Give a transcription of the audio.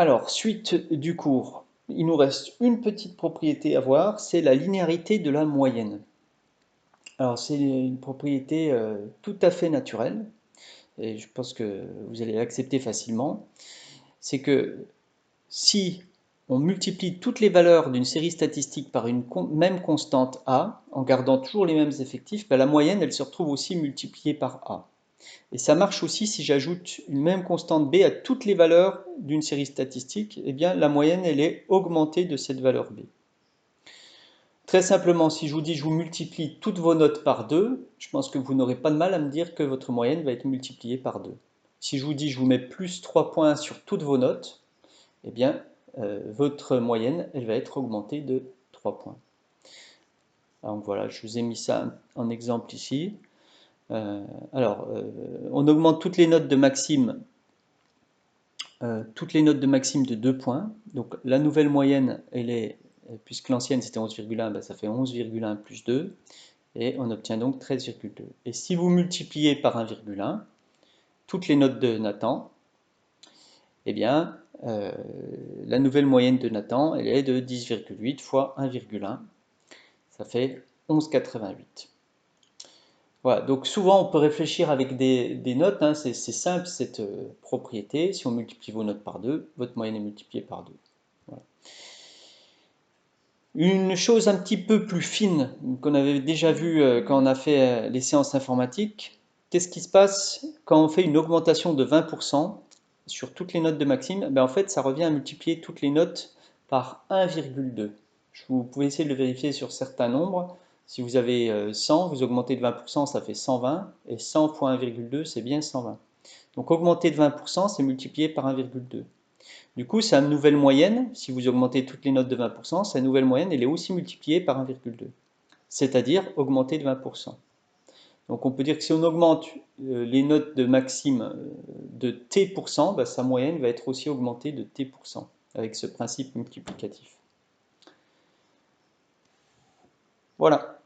Alors, suite du cours, il nous reste une petite propriété à voir, c'est la linéarité de la moyenne. Alors, c'est une propriété tout à fait naturelle, et je pense que vous allez l'accepter facilement. C'est que si on multiplie toutes les valeurs d'une série statistique par une même constante A, en gardant toujours les mêmes effectifs, ben la moyenne, elle se retrouve aussi multipliée par A. Et ça marche aussi si j'ajoute une même constante B à toutes les valeurs d'une série statistique, eh bien la moyenne, elle est augmentée de cette valeur B. Très simplement, si je vous dis je vous multiplie toutes vos notes par 2, je pense que vous n'aurez pas de mal à me dire que votre moyenne va être multipliée par 2. Si je vous dis je vous mets plus 3 points sur toutes vos notes, eh bien votre moyenne, elle va être augmentée de 3 points. Donc voilà, je vous ai mis ça en exemple ici. On augmente toutes les notes de Maxime de 2 points. Donc la nouvelle moyenne, elle est, puisque l'ancienne c'était 11,1, ben, ça fait 11,1 plus 2, et on obtient donc 13,2. Et si vous multipliez par 1,1 toutes les notes de Nathan, eh bien la nouvelle moyenne de Nathan, elle est de 10,8 fois 1,1, ça fait 11,88. Voilà, donc souvent on peut réfléchir avec des notes, hein, c'est simple cette propriété, si on multiplie vos notes par 2, votre moyenne est multipliée par 2. Voilà. Une chose un petit peu plus fine qu'on avait déjà vu quand on a fait les séances informatiques, qu'est-ce qui se passe quand on fait une augmentation de 20% sur toutes les notes de Maxime? Ben en fait, ça revient à multiplier toutes les notes par 1,2. Vous pouvez essayer de le vérifier sur certains nombres. Si vous avez 100, vous augmentez de 20%, ça fait 120, et 100 fois 1,2, c'est bien 120. Donc augmenter de 20%, c'est multiplier par 1,2. Du coup, sa nouvelle moyenne, si vous augmentez toutes les notes de 20%, sa nouvelle moyenne, elle est aussi multipliée par 1,2, c'est-à-dire augmenter de 20%. Donc on peut dire que si on augmente les notes de Maxime de t%, bah, sa moyenne va être aussi augmentée de t%, avec ce principe multiplicatif. Voilà.